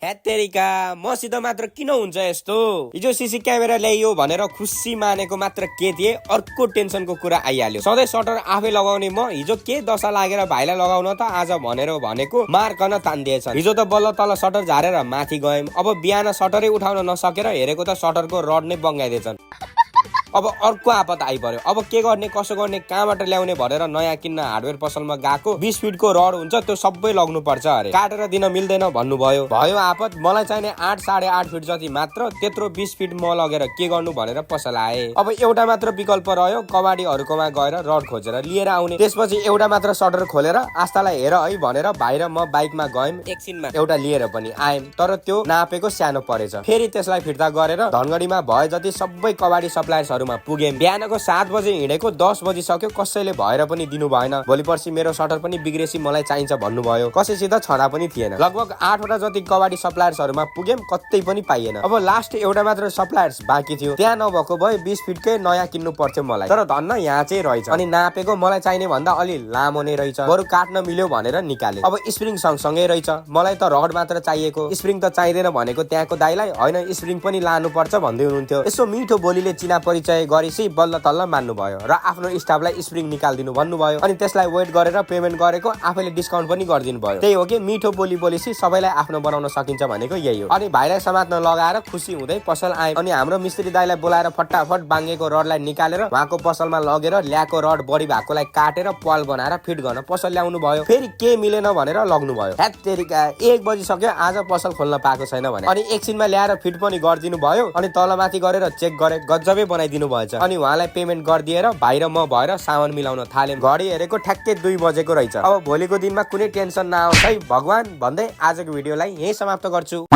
हेत्तेरिका मसित मात्र किन हुन्छ यस्तो? हिजो सीसी क्यामेरा ल्याइयो भनेर खुसी मानेको मात्र के थिए, अर्को टेन्सनको कुरा आइहाल्यो। सधैँ सटर आफै लगाउने म हिजो के दशा लागेर भाइलाई लगाउन त आज भनेर भनेको मार्कन तान्दिएछन्। हिजो त बल्ल तल सटर झारेर माथि गयौं, अब बिहान सटरै उठाउन नसकेर हेरेको त सटरको रड नै बङ्गाइदिएछन्। अब अर्को आपत आइपर्यो। अब के गर्ने कसो गर्ने कहाँबाट ल्याउने भनेर नयाँ किन्न हार्डवेयर पसलमा गएको 20 फिटको रड हुन्छ, त्यो सबै लग्नु पर्छ अरे। काटेर दिन मिल्दैन भन्नुभयो। भयो आपत। मलाई चाहिने 8 साढे 8 फिट जति मात्र, त्यत्रो 20 फिट म लगेर के गर्नु भनेर पसल आए। अब एउटा मात्र विकल्प रह्यो, कबाडीहरुकोमा गएर रड खोजेर लिएर आउने। त्यसपछि एउटा मात्र सटर खोलेर आस्तालाई हेर है भनेर भाइ र म बाइकमा गयौं। एकछिनमा एउटा लिएर पनि आयौं, तर त्यो नापेको सानो परेछ। फेरि त्यसलाई फिर्ता गरेर धनगढीमा भए जति सबै कबाडी सप्लायर्स पुगेँ। बिहानको 7 बजे हिँडेको 10 बजी सक्यो, कसैले भएर पनि दिनु भएन। भोलि पर्सि मेरो सटर पनि बिग्रेसी मलाई चाहिन्छ भन्नुभयो। कसैसित छँदा पनि थिएन। लगभग 8 वटा जति कबाडी सप्लायर्सहरुमा पुगेँ, कतै पनि पाइएन। अब लास्ट एउटा मात्र सप्लायर्स बाँकी थियो। त्यहाँ नभएको भए 20 फिटकै नयाँ किन्नु पर्थ्यो मलाई, तर धन्न यहाँ चाहिँ रहेछ। अनि नापेको मलाई चाहिने भन्दा अलि लामो नै रहेछ। बरु काट्न मिल्यो भनेर निकाले। अब स्प्रिङ सँगसँगै रहेछ। मलाई त रड मात्र चाहिएको, स्प्रिङ त चाहिँदैन भनेको त्यहाँको दाइलाई। हैन स्प्रिङ पनि लानु पर्छ भन्दै हुनुहुन्थ्यो। यसो मिठो बोलीले चिना परिचय गरेसी बल्ल तल्ल मान्नु भयो र आफ्नो स्टाफलाई स्प्रिङ निकाल्दिनु भन्नुभयो। अनि त्यसलाई वेट गरेर पेमेन्ट गरेको, आफैले डिस्काउन्ट पनि गरिदिनु भयो। त्यही हो कि मिठो बोली बोलेसी सबैलाई आफ्नो बनाउन सकिन्छ भनेको यही हो। अनि भाइलाई समात्न लगाएर खुसी हुँदै पसल आए। अनि हाम्रो मिस्त्री दाइलाई बोलाएर फटाफट बाङ्गेको रडलाई निकालेर उहाँको पसलमा लगेर ल्याएको रड बढी भएकोलाई काटेर पाल बनाएर फिट गर्न पसल ल्याउनु भयो। फेरि के मिलेन भनेर लग्नु भयो। हेत्तेरिका 1 बजी सक्यो, आज पसल खोल्न पाएको छैन भने। अनि एकछिनमा ल्याएर फिट पनि गरिदिनु भयो। अनि तलमाथि गरेर चेक गरे, गजबे बनाइदिनु भएछ। अनि उहाँलाई पेमेन्ट गरिदिएर भाइ र म भएर सामान मिलाउन थाल्यौं। घडी हेरेको ठ्याक्कै 2 बजेको रहेछ। अब भोलिको दिनमा कुनै टेन्सन नआओस् है भगवान भन्दै आजको भिडियोलाई यही समाप्त गर्छु।